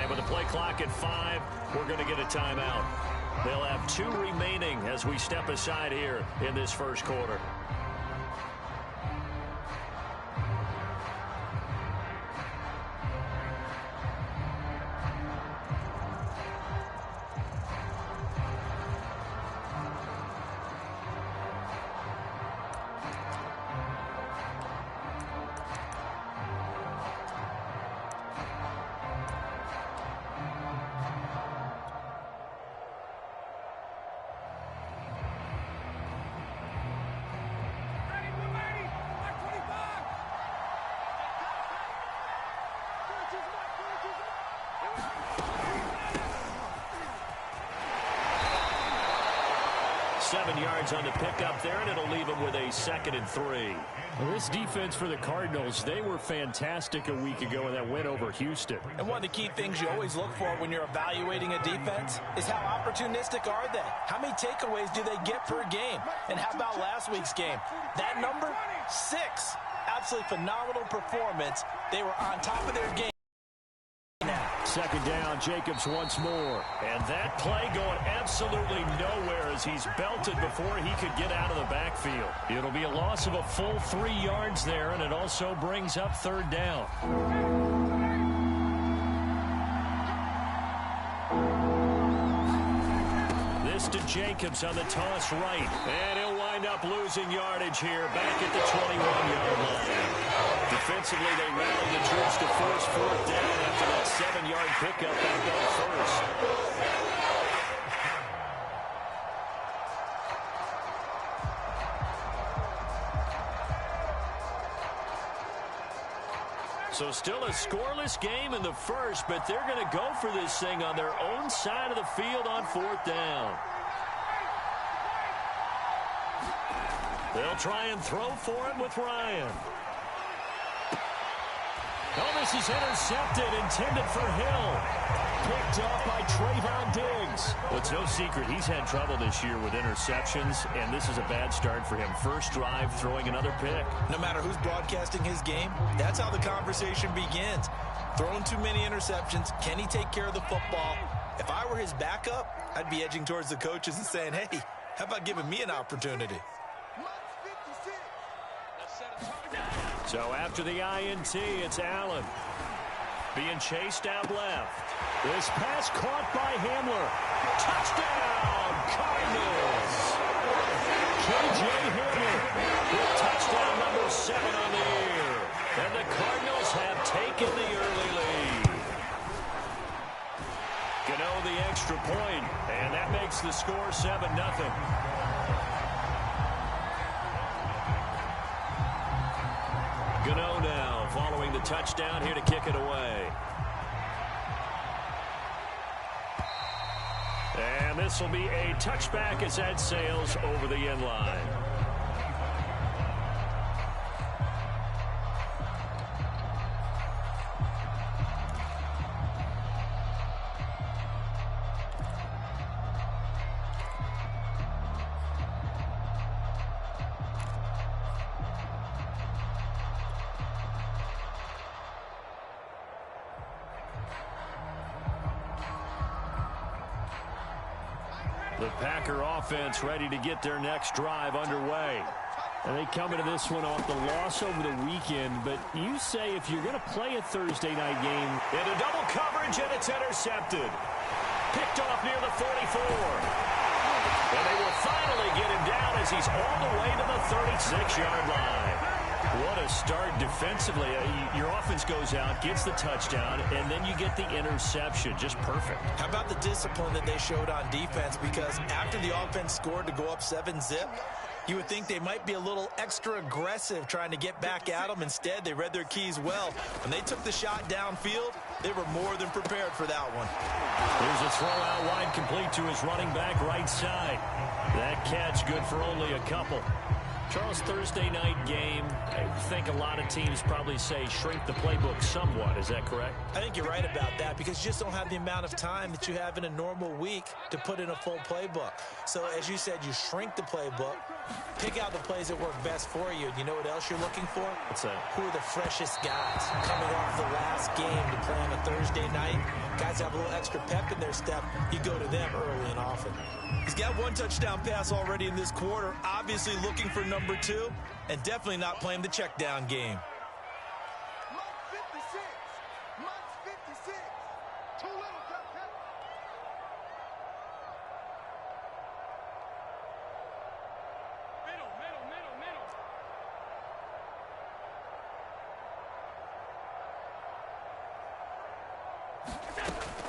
And with the play clock at 5, we're going to get a timeout. They'll have 2 remaining as we step aside here in this first quarter. On the pickup there, and it'll leave him with a 2nd and 3. Well, this defense for the Cardinals, they were fantastic a week ago in that win over Houston. And one of the key things you always look for when you're evaluating a defense is how opportunistic are they? How many takeaways do they get per game? And how about last week's game? That number, 6. Absolutely phenomenal performance. They were on top of their game. 2nd down, Jacobs once more. And that play going absolutely nowhere as he's belted before he could get out of the backfield. It'll be a loss of a full 3 yards there, and it also brings up 3rd down. This to Jacobs on the toss right. And he'll wind up losing yardage here back at the 21-yard line. Defensively, they rallied the troops to force 4th down after that 7-yard pickup back on 1st. So still a scoreless game in the first, but they're going to go for this thing on their own side of the field on 4th down. They'll try and throw for it with Ryan. Oh, this is intercepted, intended for Hill. Picked up by Trayvon Diggs. Well, it's no secret he's had trouble this year with interceptions, and this is a bad start for him. First drive, throwing another pick. No matter who's broadcasting his game, that's how the conversation begins. Throwing too many interceptions, can he take care of the football? If I were his backup, I'd be edging towards the coaches and saying, hey, how about giving me an opportunity? So after the INT, it's Allen being chased out left. This pass caught by Hamler. Touchdown, Cardinals! K.J. Hamler with touchdown number 7 on the year. And the Cardinals have taken the early lead. Gano the extra point, and that makes the score 7-0. Gano now following the touchdown here to kick it away. And this will be a touchback as that sails over the end line. The Packer offense ready to get their next drive underway. And they come into this one off the loss over the weekend, but you say if you're going to play a Thursday night game. Into double coverage, and it's intercepted. Picked off near the 44. And they will finally get him down as he's all the way to the 36-yard line. What a start defensively. Your offense goes out, gets the touchdown, and then you get the interception. Just perfect. How about the discipline that they showed on defense? Because after the offense scored to go up 7-zip, you would think they might be a little extra aggressive trying to get back at them. Instead, they read their keys well. When they took the shot downfield, they were more than prepared for that one. Here's a throw out wide, complete to his running back right side. That catch good for only a couple. Charles, Thursday night game, I think think a lot of teams probably say shrink the playbook somewhat. Is that correct? I think you're right about that because you just don't have the amount of time that you have in a normal week to put in a full playbook. So as you said, you shrink the playbook, pick out the plays that work best for you. You know what else you're looking for? What's that? Who are the freshest guys coming off the last game to play on a Thursday night? Guys have a little extra pep in their step. You go to them early and often. He's got one touchdown pass already in this quarter, obviously looking for number 2, and definitely not playing the check down game.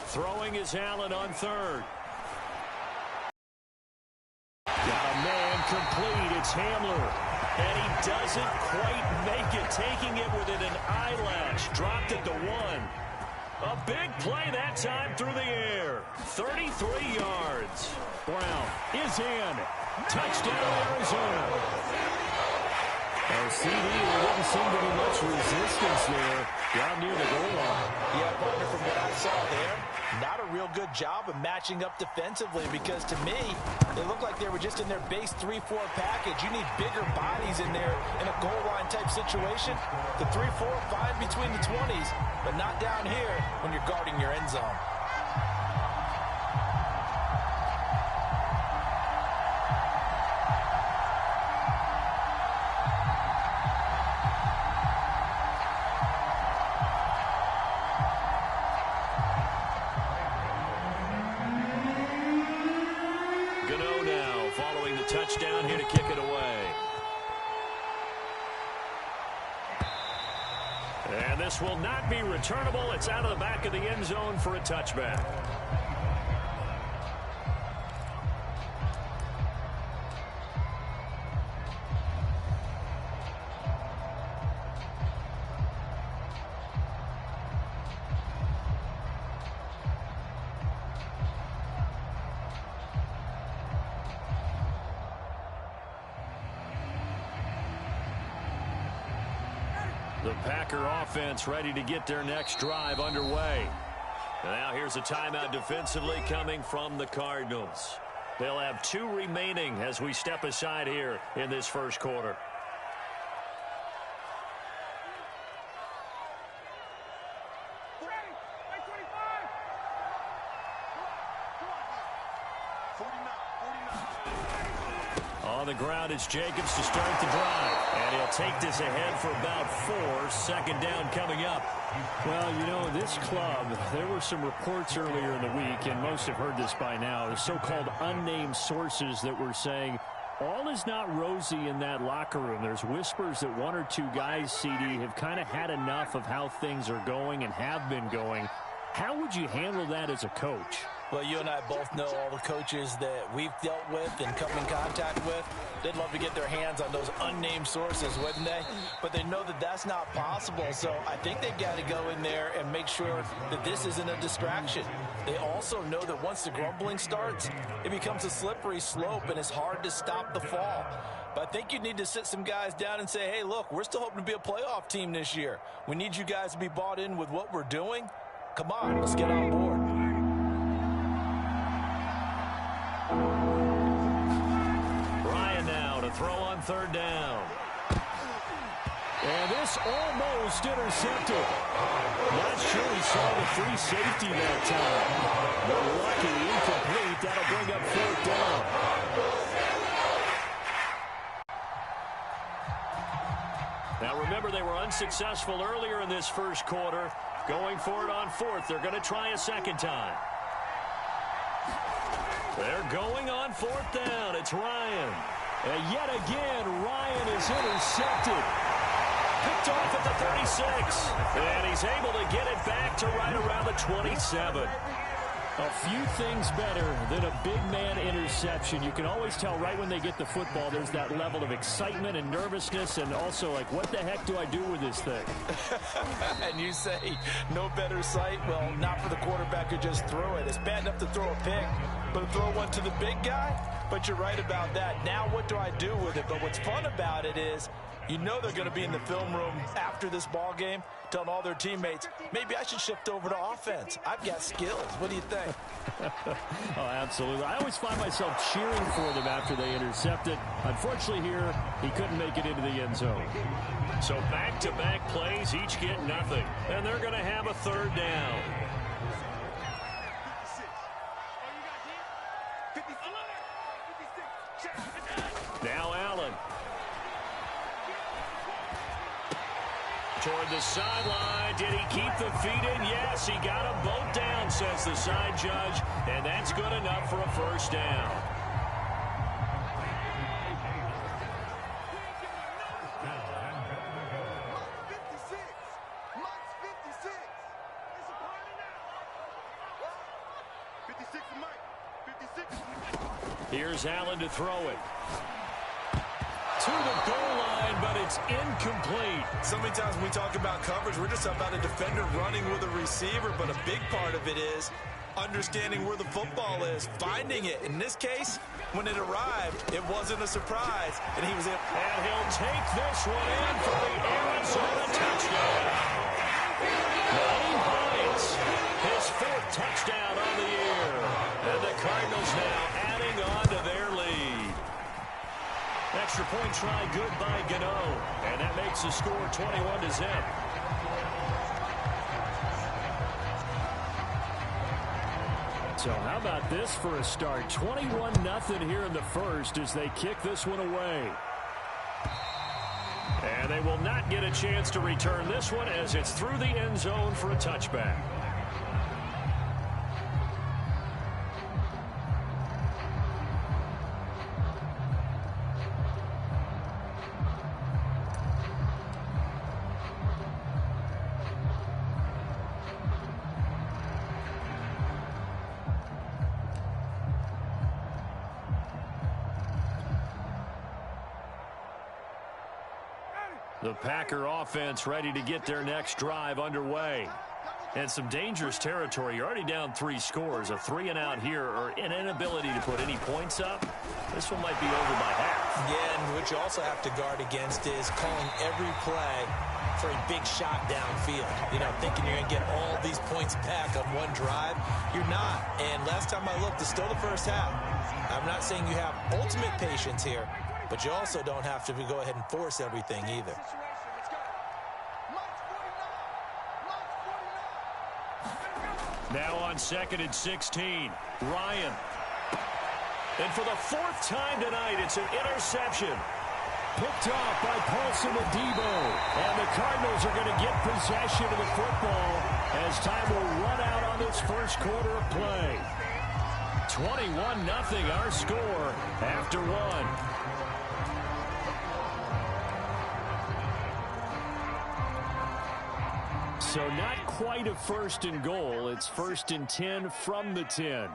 Throwing is Allen on third. Got a man complete. It's Hamler. And he doesn't quite make it, taking it within an eyelash. Dropped it to 1. A big play that time through the air. 33 yards. Brown is in. Touchdown, Arizona. CD, there didn't seem to be much resistance there down near the goal line. Yeah, partner, from what I saw there, not a real good job of matching up defensively because to me, they looked like they were just in their base 3-4 package. You need bigger bodies in there in a goal line type situation. The 3-4 fine between the 20s, but not down here when you're guarding your end zone. Touchdown here to kick it away. And this will not be returnable. It's out of the back of the end zone for a touchback. The Packer offense ready to get their next drive underway. And now here's a timeout defensively coming from the Cardinals. They'll have 2 remaining as we step aside here in this first quarter. On the ground, it's Jacobs to start the drive. And he'll take this ahead for about 4. Second down coming up. Well, you know, this club, there were some reports earlier in the week, and most have heard this by now, the so-called unnamed sources that were saying all is not rosy in that locker room. There's whispers that 1 or 2 guys, CD, have kind of had enough of how things are going and have been going. How would you handle that as a coach? Well, you and I both know all the coaches that we've dealt with and come in contact with. They'd love to get their hands on those unnamed sources, wouldn't they? But they know that that's not possible, so I think they've got to go in there and make sure that this isn't a distraction. They also know that once the grumbling starts, it becomes a slippery slope, and it's hard to stop the fall. But I think you need to sit some guys down and say, hey, look, we're still hoping to be a playoff team this year. We need you guys to be bought in with what we're doing. Come on, let's get on board. Ryan now to throw on third down. And this almost intercepted. Not sure he saw the free safety that time. But lucky, incomplete. That'll bring up fourth down. Now remember, they were unsuccessful earlier in this first quarter. Going for it on fourth. They're going to try a second time. They're going on fourth down. It's Ryan. And yet again, Ryan is intercepted. Picked off at the 36. And he's able to get it back to right around the 27. A few things better than a big man interception. You can always tell right when they get the football, there's that level of excitement and nervousness, and also like, what the heck do I do with this thing? And you say, no better sight? Well, not for the quarterback who just threw it. It's bad enough to throw a pick, but to throw one to the big guy? But you're right about that. Now what do I do with it? But what's fun about it is You know they're going to be in the film room after this ball game telling all their teammates, maybe I should shift over to offense. I've got skills. What do you think? Oh, absolutely. I always find myself cheering for them after they intercept it. Unfortunately here, he couldn't make it into the end zone. So back-to-back plays, each get nothing. And they're going to have a third down. Now Allen. Toward the sideline. Did he keep the feet in? Yes, he got them both down, says the side judge. And that's good enough for a first down. Here's Allen to throw it. To the goal line, but it's incomplete. So many times when we talk about coverage, we're just about a defender running with a receiver, but a big part of it is understanding where the football is, finding it. In this case, when it arrived, it wasn't a surprise, and he was able. And he'll take this one in for the Arizona touchdown. Naeem Hines, his fourth touchdown on the year. And the Cardinals now adding on to their lead. Extra point try good by Gano. And that makes the score 21-0. So how about this for a start? 21-0 here in the first as they kick this one away. And they will not get a chance to return this one as it's through the end zone for a touchback. The Packer offense ready to get their next drive underway. And some dangerous territory. You're already down 3 scores. A 3-and-out here or an inability to put any points up. This one might be over by half. Yeah, and what you also have to guard against is calling every play for a big shot downfield. You know, thinking you're going to get all these points back on one drive. You're not. And last time I looked, it's still the first half. I'm not saying you have ultimate patience here, but you also don't have to go ahead and force everything either. Now on 2nd and 16, Ryan. And for the 4th time tonight, it's an interception. Picked off by Paulson Adebo. And the Cardinals are going to get possession of the football as time will run out on this first quarter of play. 21-0 our score after 1. So not quite a 1st and goal. It's 1st and 10 from the 10.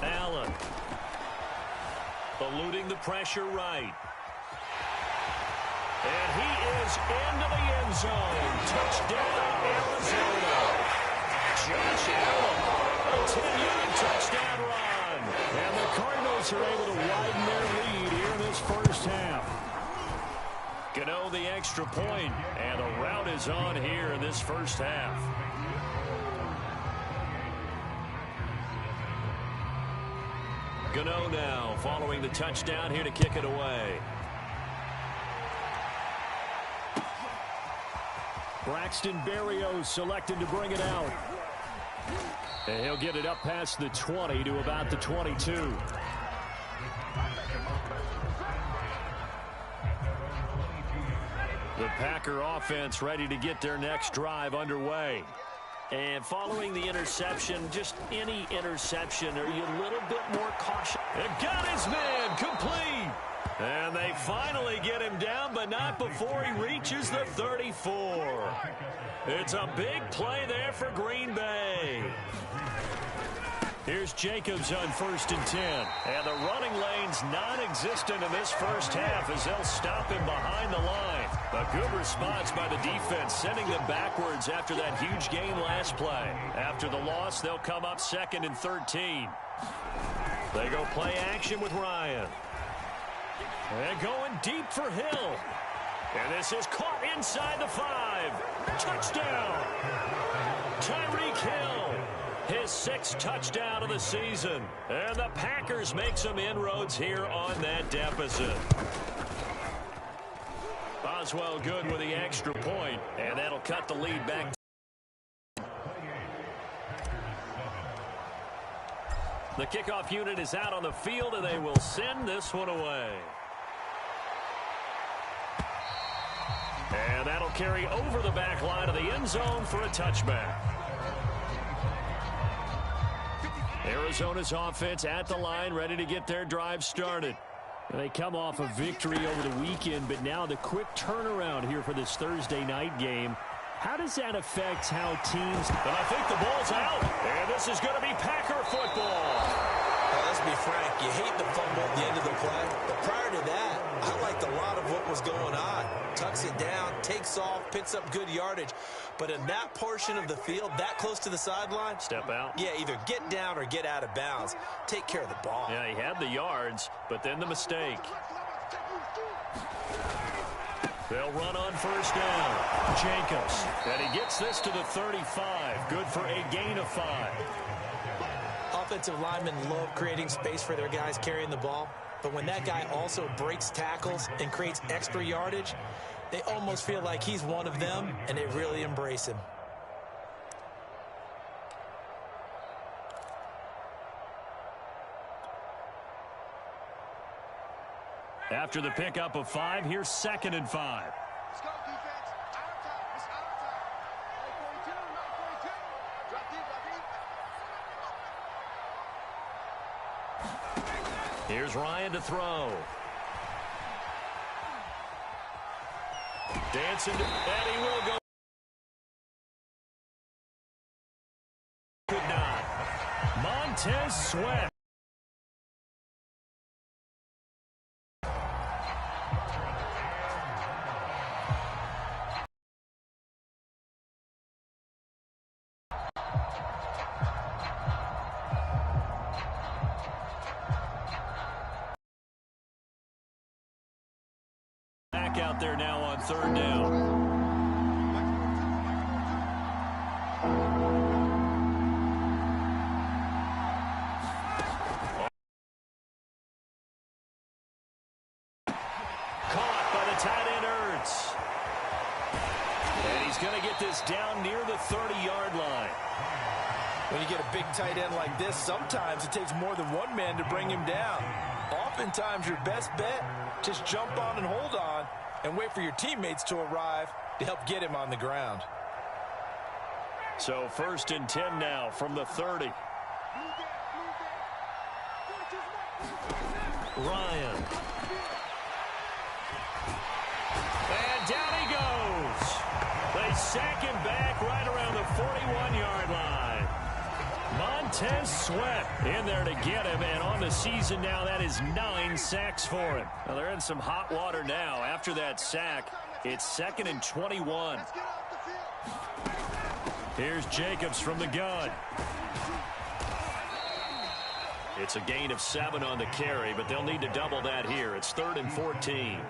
Allen. Eluding the pressure right. And he is into the end zone. Touchdown, Arizona. Josh Allen, a 10-yard touchdown run. And the Cardinals are able to widen their lead here in this first half. Gano the extra point, and the rout is on here in this first half. Gano now following the touchdown here to kick it away. Braxton Berrios selected to bring it out. And he'll get it up past the 20 to about the 22. The Packer offense ready to get their next drive underway. And following the interception, just any interception, are you a little bit more cautious? It got his man complete. And they finally get him down, but not before he reaches the 34. It's a big play there for Green Bay. Here's Jacobs on 1st and 10. And the running lane's non-existent in this first half as they'll stop him behind the line. A good response by the defense, sending them backwards after that huge gain last play. After the loss, they'll come up 2nd and 13. They go play action with Ryan. And going deep for Hill. And this is caught inside the 5. Touchdown! Tyreek Hill, his 6th touchdown of the season. And the Packers make some inroads here on that deficit. Boswell good with the extra point, and that'll cut the lead back. The kickoff unit is out on the field, and they will send this one away. And that'll carry over the back line of the end zone for a touchback. Arizona's offense at the line, ready to get their drive started. They come off a victory over the weekend, but now the quick turnaround here for this Thursday night game. How does that affect how teams... And I think the ball's out. And this is going to be Packer football. Well, let's be frank. You hate the fumble at the end of the play. But prior to that, I liked a lot of what was going on. Tucks it down, takes off, picks up good yardage. But in that portion of the field, that close to the sideline... Step out. Yeah, either get down or get out of bounds. Take care of the ball. Yeah, he had the yards, but then the mistake. They'll run on first down. Jacobs. And he gets this to the 35. Good for a gain of 5. Offensive linemen love creating space for their guys carrying the ball. But when that guy also breaks tackles and creates extra yardage, they almost feel like he's one of them, and they really embrace him. After the pickup of 5, here's 2nd and 5. Let's go, defense. Out of time. It's out of time. 42, not 42. Drop deep, Here's Ryan to throw. Dancing, and he will go. Could not. Montez Sweat. Out there now on 3rd down. Caught by the tight end Ertz. And he's going to get this down near the 30-yard line. When you get a big tight end like this, sometimes it takes more than one man to bring him down. Oftentimes, your best bet, just jump on and hold on and wait for your teammates to arrive to help get him on the ground. So 1st and 10 now from the 30. Ryan. And down he goes. They sack him back right around the 41-yard line. Montez Sweat in there to get him, and on the season now, that is 9 sacks for him. Now, they're in some hot water now. After that sack, it's 2nd and 21. Here's Jacobs from the gun. It's a gain of 7 on the carry, but they'll need to double that here. It's 3rd and 14.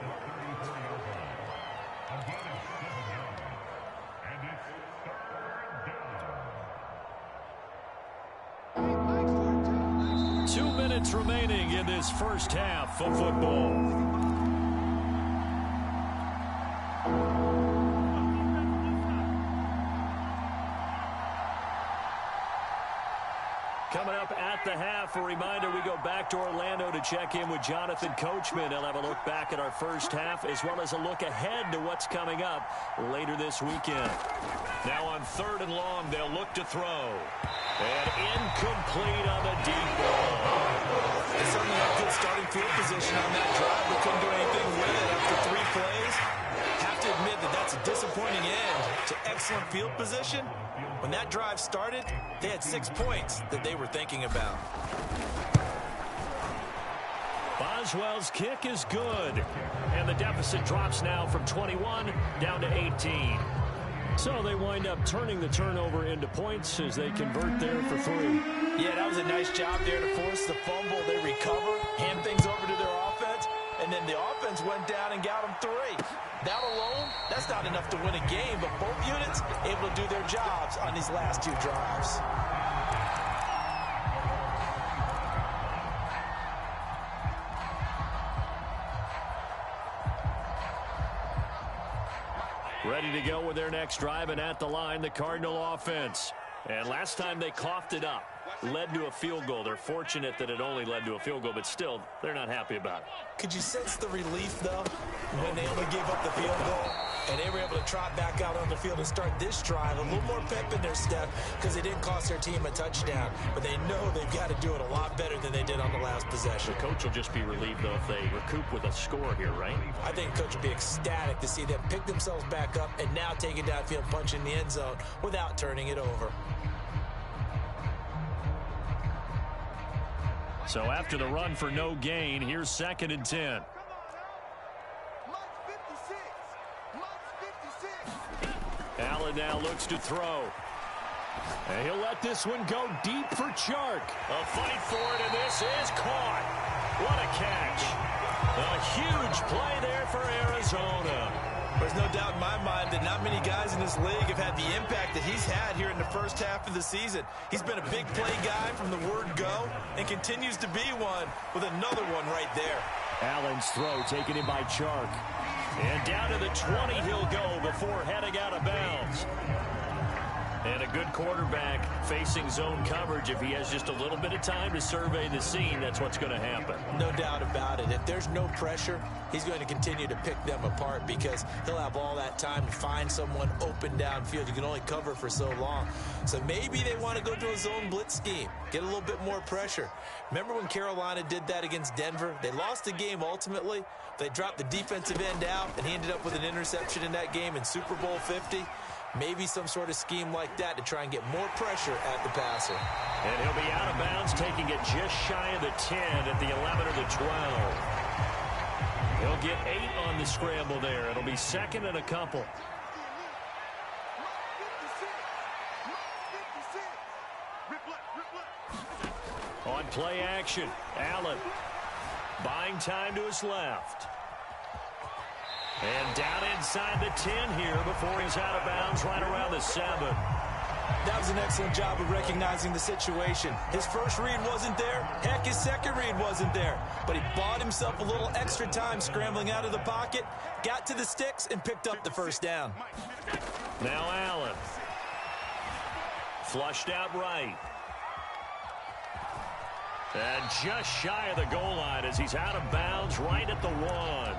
Remaining in this first half of football. Coming up at the half, a reminder, we go back to Orlando to check in with Jonathan Coachman. He'll have a look back at our first half as well as a look ahead to what's coming up later this weekend. Now on 3rd and long, they'll look to throw. And incomplete on the deep ball. They certainly had good starting field position on that drive, but couldn't do anything with it after 3 plays. Have to admit that that's a disappointing end to excellent field position. When that drive started, they had 6 points that they were thinking about. Boswell's kick is good. And the deficit drops now from 21 down to 18. So they wind up turning the turnover into points as they convert there for 3. Yeah, that was a nice job there to force the fumble. They recover, hand things over to their offense, and then the offense went down and got them 3. That alone, that's not enough to win a game, but both units able to do their jobs on these last 2 drives. Ready to go with their next drive, and at the line, the Cardinal offense. And last time they coughed it up, led to a field goal. They're fortunate that it only led to a field goal, but still, they're not happy about it. Could you sense the relief, though, when they only gave up the field goal? And they were able to trot back out on the field and start this drive. A little more pep in their step because they didn't cost their team a touchdown. But they know they've got to do it a lot better than they did on the last possession. The coach will just be relieved, though, if they recoup with a score here, right? I think coach will be ecstatic to see them pick themselves back up and now take it downfield, punch in the end zone without turning it over. So after the run for no gain, here's 2nd and 10. Allen now looks to throw. And he'll let this one go deep for Chark. A fight for it, and this is caught. What a catch. A huge play there for Arizona. There's no doubt in my mind that not many guys in this league have had the impact that he's had here in the first half of the season. He's been a big play guy from the word go and continues to be one with another one right there. Allen's throw taken in by Chark. And down to the 20 he'll go before heading out of bounds. And a good quarterback facing zone coverage. If he has just a little bit of time to survey the scene, that's what's going to happen. No doubt about it. If there's no pressure, he's going to continue to pick them apart because he'll have all that time to find someone open downfield. You can only cover for so long. So maybe they want to go to a zone blitz scheme, get a little bit more pressure. Remember when Carolina did that against Denver? They lost the game ultimately. They dropped the defensive end out, and he ended up with an interception in that game in Super Bowl 50. Maybe some sort of scheme like that to try and get more pressure at the passer. And he'll be out of bounds, taking it just shy of the 10 at the 11 or the 12. He'll get 8 on the scramble there. It'll be 2nd and a couple. On play action, Allen buying time to his left. And down inside the 10 here before he's out of bounds right around the 7. That was an excellent job of recognizing the situation. His first read wasn't there. Heck, his second read wasn't there. But he bought himself a little extra time scrambling out of the pocket, got to the sticks, and picked up the first down. Now Allen. Flushed out right. And just shy of the goal line as he's out of bounds right at the 1.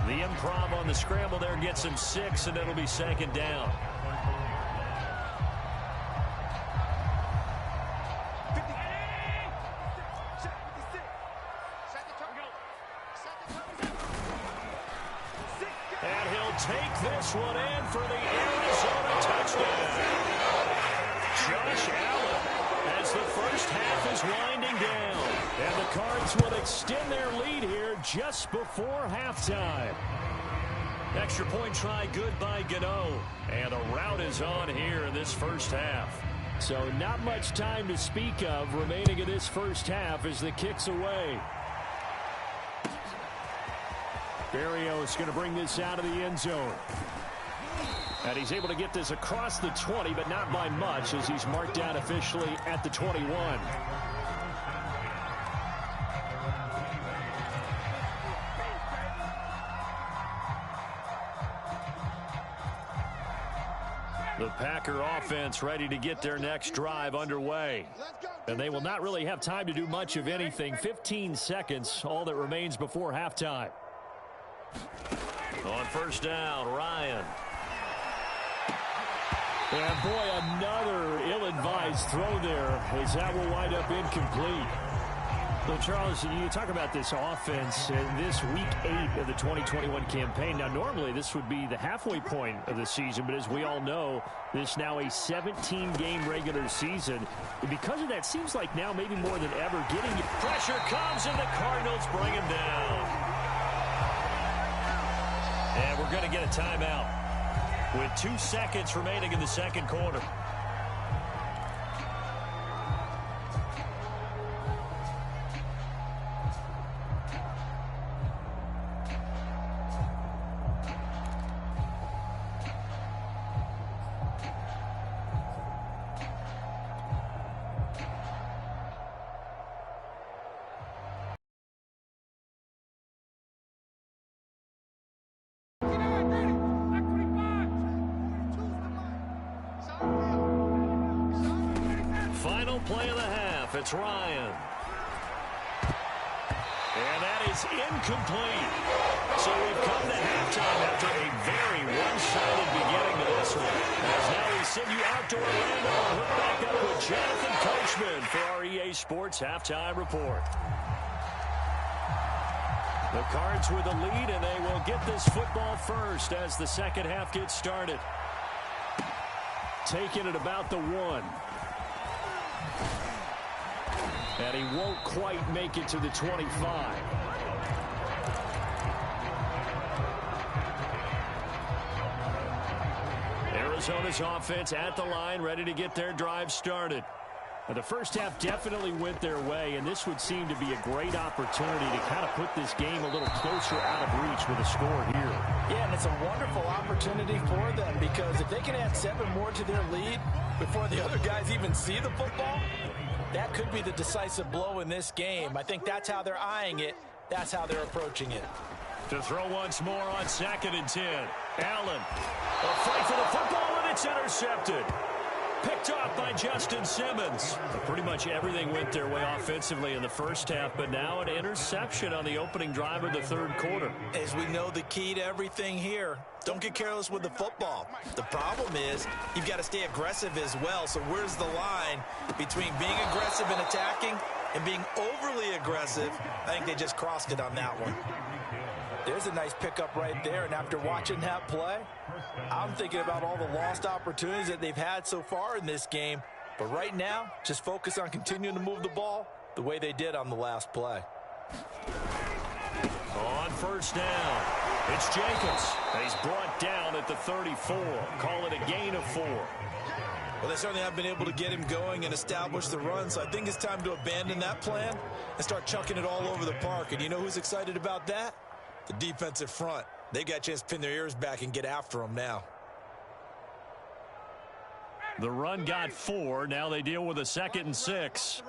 The improv on the scramble there gets him 6, and it'll be 2nd down. And he'll take this one in for the Arizona touchdown. Josh Allen as the first half is winding down. And the Cards will extend their lead here just before halftime. Extra point try good by Gano. And the route is on here in this first half. So not much time to speak of remaining in this first half as the kick's away. Berrios going to bring this out of the end zone. And he's able to get this across the 20, but not by much as he's marked down officially at the 21. The Packer offense ready to get their next drive underway. And they will not really have time to do much of anything. 15 seconds, all that remains before halftime. On first down, Ryan. And boy, another ill-advised throw there as that will wind up incomplete. Well, Charles, you talk about this offense in this week 8 of the 2021 campaign. Now, normally this would be the halfway point of the season, but as we all know, this now a 17-game regular season. And because of that, seems like now maybe more than ever getting Pressure comes, and the Cardinals bring him down. And we're going to get a timeout with 2 seconds remaining in the second quarter. Final play of the half. It's Ryan. And that is incomplete. So we've come to halftime after a very one-sided beginning to this one. As now we send you out to Orlando and hook back up with Jonathan Coachman for our EA Sports Halftime Report. The Cards with the lead, and they will get this football first as the second half gets started. Taking it about the 1. And he won't quite make it to the 25. Arizona's offense at the line, ready to get their drive started. Now, the first half definitely went their way, and this would seem to be a great opportunity to kind of put this game a little closer out of reach with a score here. Yeah, and it's a wonderful opportunity for them because if they can add 7 more to their lead before the other guys even see the football, that could be the decisive blow in this game. I think that's how they're eyeing it. That's how they're approaching it. To throw once more on 2nd and 10. Allen. A fight for the football, and it's intercepted. Picked off by Justin Simmons. Pretty much everything went their way offensively in the first half, but now an interception on the opening drive of the third quarter. As we know, the key to everything here, don't get careless with the football. The problem is you've got to stay aggressive as well. So where's the line between being aggressive and attacking and being overly aggressive? I think they just crossed it on that one. There's a nice pickup right there, and after watching that play, I'm thinking about all the lost opportunities that they've had so far in this game. But right now, just focus on continuing to move the ball the way they did on the last play. On first down, it's Jacobs. And he's brought down at the 34. Call it a gain of 4. Well, they certainly have been able to get him going and establish the run, so I think it's time to abandon that plan and start chucking it all over the park. And you know who's excited about that? The defensive front. They got a chance to pin their ears back and get after him now. The run got 4. Now they deal with a 2nd and 6.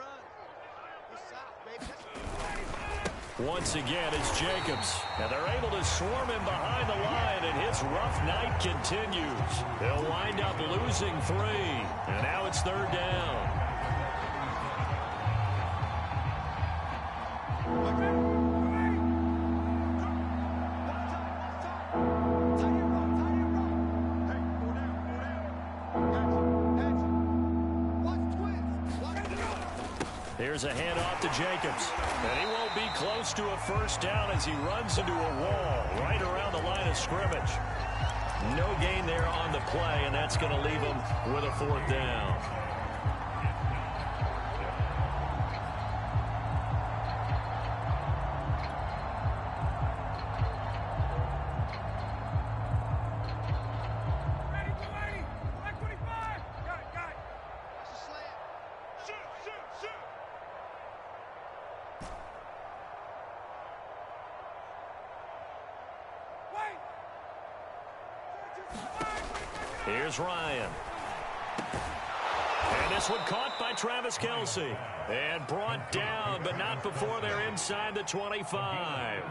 Once again, it's Jacobs. And they're able to swarm him behind the line, and his rough night continues. They'll wind up losing 3. And now it's 3rd down. Here's a handoff to Jacobs. And he won't be close to a first down as he runs into a wall right around the line of scrimmage. No gain there on the play, and that's going to leave him with a 4th down. Here's Ryan. And this one caught by Travis Kelce. And brought down, but not before they're inside the 25.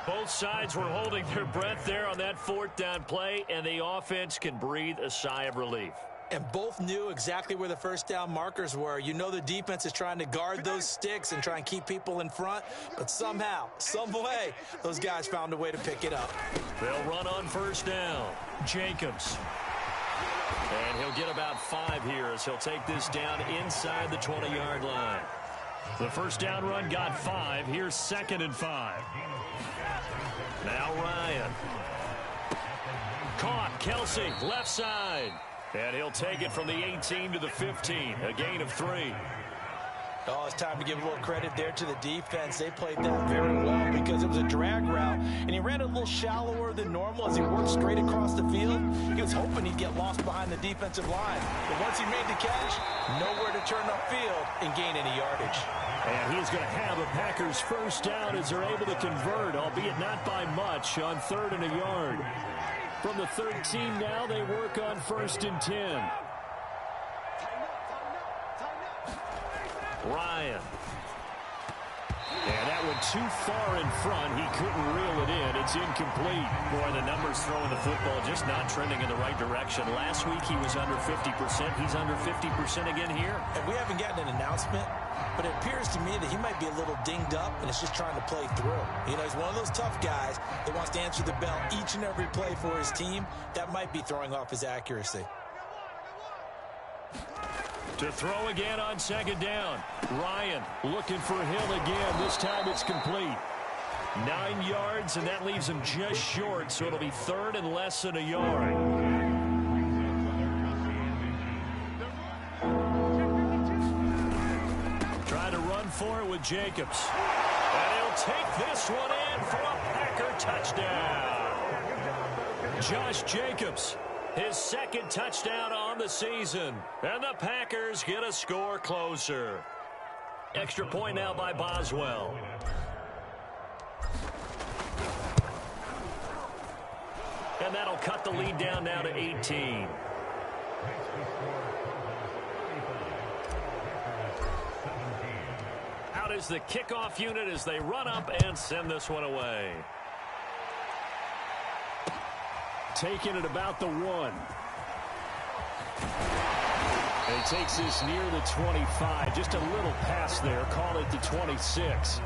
Both sides were holding their breath there on that 4th down play, and the offense can breathe a sigh of relief. And both knew exactly where the first down markers were. You know the defense is trying to guard those sticks and try and keep people in front. But somehow, some way, those guys found a way to pick it up. They'll run on first down. Jacobs. And he'll get about 5 here as he'll take this down inside the 20-yard line. The first down run got 5. Here's 2nd and 5. Now Ryan. Caught. Kelce, left side. And he'll take it from the 18 to the 15. A gain of 3. Oh, it's time to give a little credit there to the defense. They played that very well because it was a drag route, and he ran a little shallower than normal as he worked straight across the field. He was hoping he'd get lost behind the defensive line. But once he made the catch, nowhere to turn upfield and gain any yardage. And he's going to have a Packers first down as they're able to convert, albeit not by much, on 3rd and a yard. From the 13 now, they work on 1st and 10. Ryan. And that that one too far in front. He couldn't reel it in. It's incomplete. Boy, the numbers throwing the football just not trending in the right direction. Last week he was under 50%. He's under 50% again here. And we haven't gotten an announcement, but it appears to me that he might be a little dinged up and is just trying to play through. You know, he's one of those tough guys that wants to answer the bell each and every play for his team. That might be throwing off his accuracy. To throw again on second down. Ryan looking for Hill again. This time it's complete. 9 yards, and that leaves him just short, so it'll be third and less than a yard. Try to run for it with Jacobs. And he'll take this one in for a Packer touchdown. Josh Jacobs, his second touchdown on the season. And the Packers get a score closer. Extra point now by Boswell. And that'll cut the lead down now to 18. Out is the kickoff unit as they run up and send this one away. Taking it about the 1. And he takes this near the 25. Just a little pass there. Call it the 26.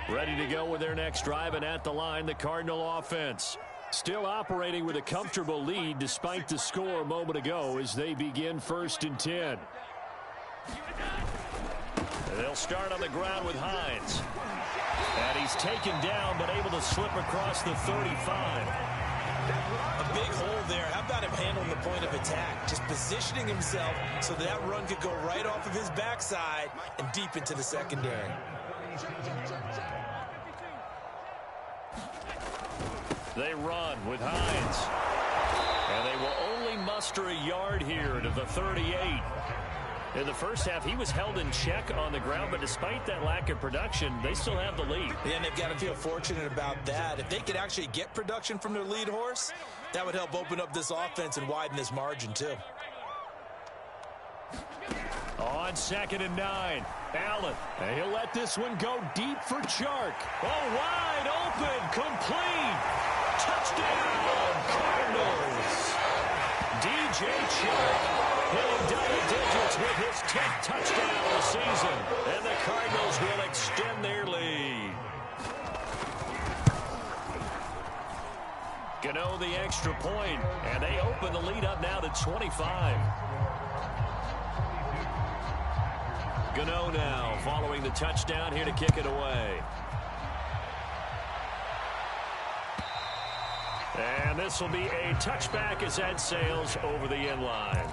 Ready to go with their next drive, and at the line, the Cardinal offense. Still operating with a comfortable lead despite the score a moment ago as they begin 1st and 10. They'll start on the ground with Hines. And he's taken down, but able to slip across the 35. A big hole there. How about him handling the point of attack? Just positioning himself so that run could go right off of his backside and deep into the secondary. They run with Hines. And they will only muster a yard here to the 38. In the first half, he was held in check on the ground, but despite that lack of production, they still have the lead. Yeah, and they've got to feel fortunate about that. If they could actually get production from their lead horse, that would help open up this offense and widen this margin, too. On 2nd and 9, Allen. And he'll let this one go deep for Chark. Oh, wide open, complete. Touchdown, Cardinals. DJ Chark hitting double digits with his 10th touchdown of the season. And the Cardinals will extend their lead. Gano the extra point, and they open the lead up now to 25. Gano now following the touchdown here to kick it away. And this will be a touchback as that sails over the end line.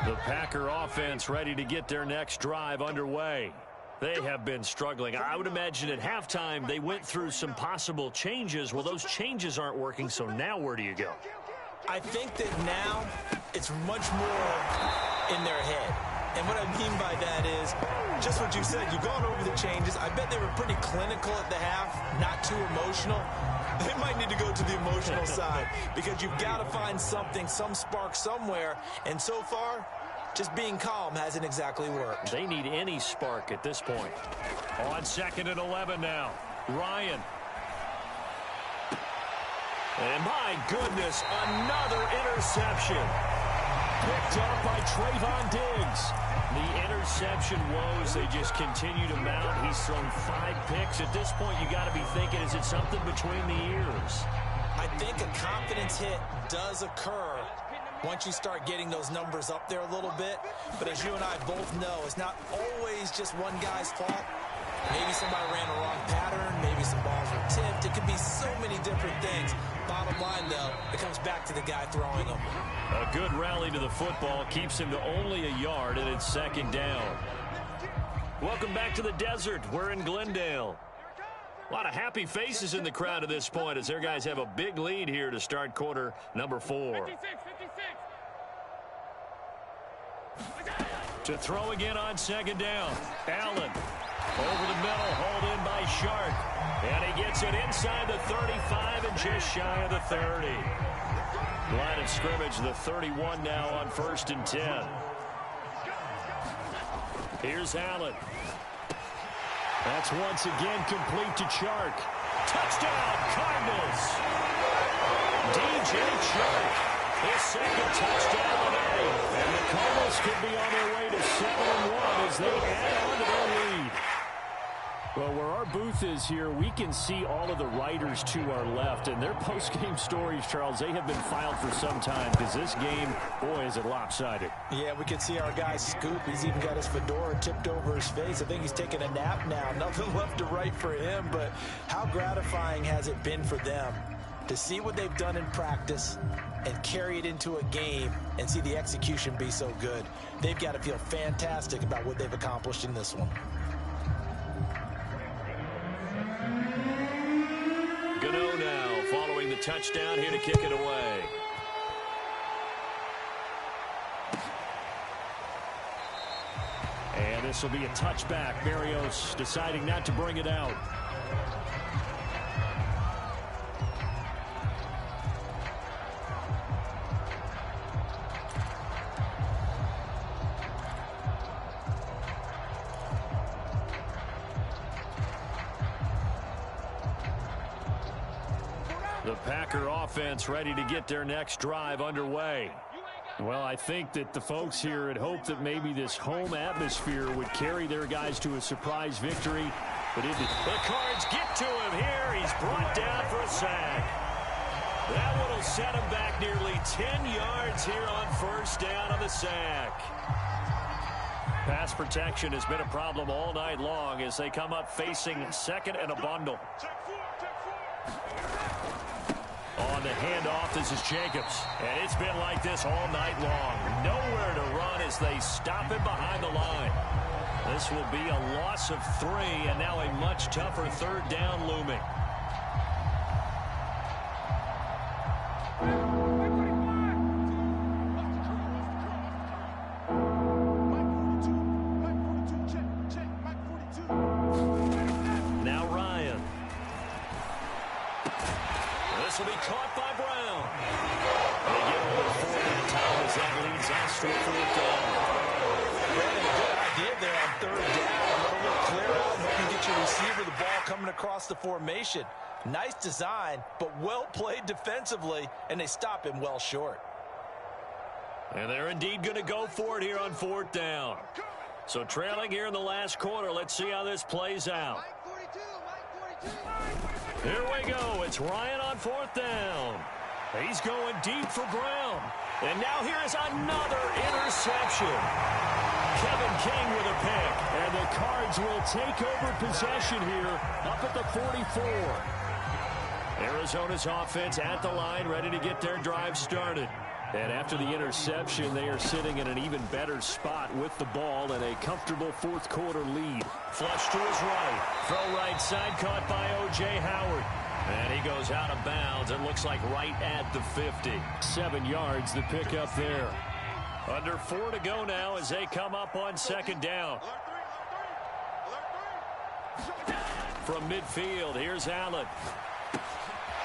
The Packer offense ready to get their next drive underway. They have been struggling. I would imagine at halftime they went through some possible changes. Well, those changes aren't working, so now where do you go? I think that now it's much more in their head. And what I mean by that is just what you said. You've gone over the changes. I bet they were pretty clinical at the half, not too emotional. They might need to go to the emotional side because you've got to find something, some spark somewhere. And so far, just being calm hasn't exactly worked. They need any spark at this point. On 2nd and 11 now, Ryan. And my goodness, another interception. Picked up by Trayvon Diggs. The interception woes, they just continue to mount. He's thrown 5 picks. At this point, you got to be thinking, is it something between the ears? I think a confidence hit does occur once you start getting those numbers up there a little bit. But as you and I both know, it's not always just one guy's fault. Maybe somebody ran a wrong pattern. Maybe some balls were tipped. It could be so many different things. Bottom line, though, it comes back to the guy throwing them. A good rally to the football keeps him to only a yard, and it's 2nd down. Welcome back to the desert. We're in Glendale. A lot of happy faces in the crowd at this point as their guys have a big lead here to start quarter number 4. To throw again on 2nd down. Allen Over the middle, hauled in by Shark. And he gets it inside the 35 and just shy of the 30. Line of scrimmage, the 31 now on 1st and 10. Here's Allen. That's once again complete to Chark. Touchdown, Cardinals. DJ Chark, his second touchdown of the day. And the Cardinals could be on their way to 7-1 as they add on to their lead. Well, where our booth is here, we can see all of the writers to our left. And their post-game stories, Charles, they have been filed for some time because this game, boy, is it lopsided. Yeah, we can see our guy Scoop. He's even got his fedora tipped over his face. I think he's taking a nap now. Nothing left to write for him, but how gratifying has it been for them to see what they've done in practice and carry it into a game and see the execution be so good. They've got to feel fantastic about what they've accomplished in this one. Gano now following the touchdown here to kick it away. And this will be a touchback. Barrios deciding not to bring it out. The Packer offense ready to get their next drive underway. Well, I think that the folks here had hoped that maybe this home atmosphere would carry their guys to a surprise victory, but it did. The Cards get to him here. He's brought down for a sack. That one will set him back nearly 10 yards here on 1st down on the sack. Pass protection has been a problem all night long as they come up facing 2nd and a bundle. On the handoff, this is Jacobs. And it's been like this all night long. Nowhere to run as they stop him behind the line. This will be a loss of 3, and now a much tougher 3rd down looming. Now Ryan. This will be caught by Brown. They get over 4 that time as that leads us to a 4th down. Brandon, a good idea there on 3rd down. Let a little clear out and you can get your receiver the ball coming across the formation. Nice design, but well played defensively, and they stop him well short. And they're indeed going to go for it here on 4th down. So trailing here in the last quarter. Let's see how this plays out. Here we go. It's Ryan on 4th down. He's going deep for Brown. And now here is another interception. Kevin King with a pick. And the Cards will take over possession here up at the 44. Arizona's offense at the line, ready to get their drive started. And after the interception, they are sitting in an even better spot with the ball and a comfortable 4th quarter lead. Flush to his right. Throw right side, caught by O.J. Howard. And he goes out of bounds. It looks like right at the 50. 7 yards, the pickup there. Under 4 to go now as they come up on 2nd down. From midfield, here's Allen.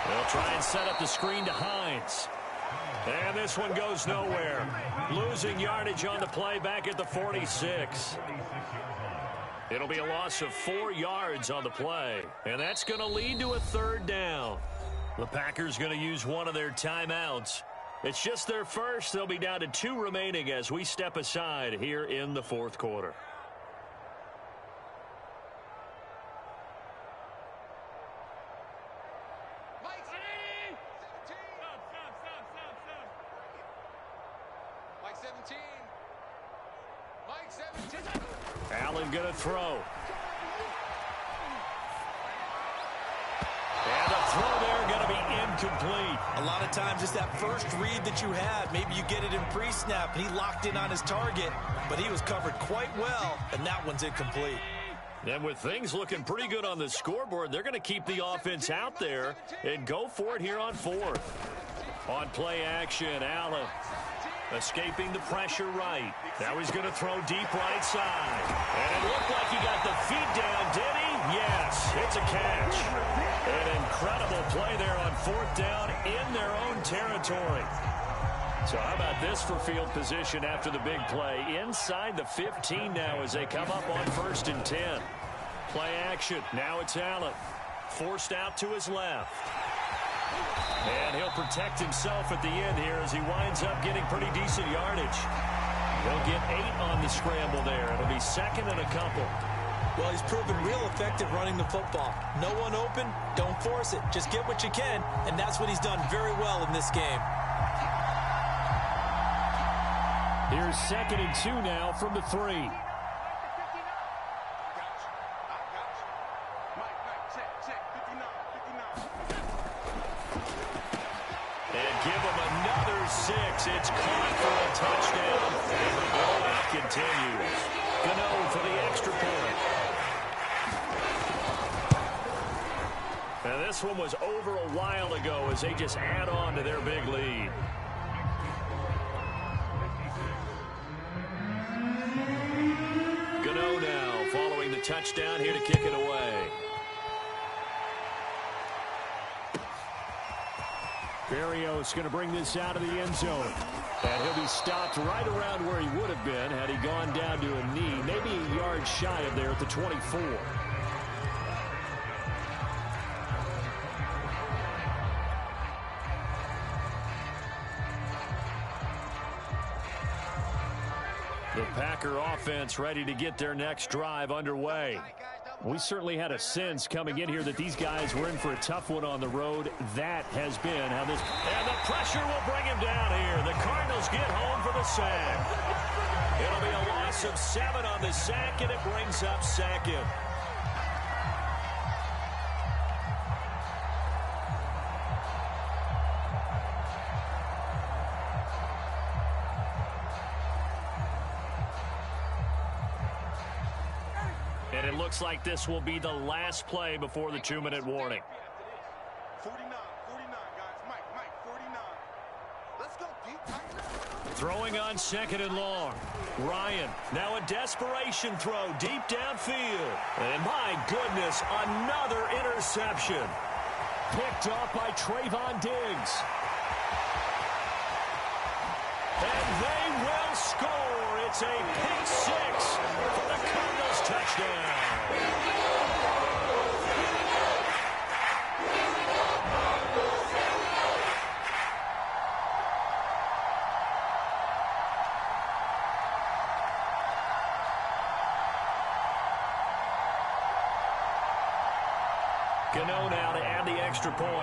They'll try and set up the screen to Hines. And this one goes nowhere. Losing yardage on the play back at the 46. It'll be a loss of 4 yards on the play. And that's going to lead to a 3rd down. The Packers going to use one of their timeouts. It's just their first. They'll be down to 2 remaining as we step aside here in the 4th quarter. Allen going to throw. And the throw there going to be incomplete. A lot of times it's that first read that you had. Maybe you get it in pre-snap, and he locked in on his target, but he was covered quite well, and that one's incomplete. And with things looking pretty good on the scoreboard, they're going to keep the offense out there and go for it here on 4th. On play action, Allen escaping the pressure right. Now he's going to throw deep right side. And it looked like he got the feet down Did he? Yes, it's a catch. An incredible play there on fourth down in their own territory. So how about this for field position after the big play? Inside the 15 now as they come up on 1st and 10. Play action. Now it's Allen. Forced out to his left. And he'll protect himself at the end here as he winds up getting pretty decent yardage. He'll get 8 on the scramble there. It'll be 2nd and a couple. Well, he's proven real effective running the football. No one open, don't force it. Just get what you can, and that's what he's done very well in this game. Here's 2nd and 2 now from the 3. And give him another 6. It's caught for a touchdown. And the blowout continues. Gano for the extra point. And this one was over a while ago as they just add on to their big lead. Gano now following the touchdown here to kick it away. Berrios going to bring this out of the end zone. And he'll be stopped right around where he would have been had he gone down to a knee, maybe a yard shy of there at the 24. The Packer offense ready to get their next drive underway. We certainly had a sense coming in here that these guys were in for a tough one on the road. That has been how this... And the pressure will bring him down here. The Cardinals get home for the sack. It'll be a loss of 7 on the sack, and it brings up 2nd. And it looks like this will be the last play before the 2-minute warning. 49, guys. Mike, 49. Let's go deep. Throwing on 2nd and long. Ryan, now a desperation throw deep downfield. And my goodness, another interception. Picked off by Trayvon Diggs. And they will score. It's a pick 6 for the Cardinals touchdown. Gano now to add the extra point.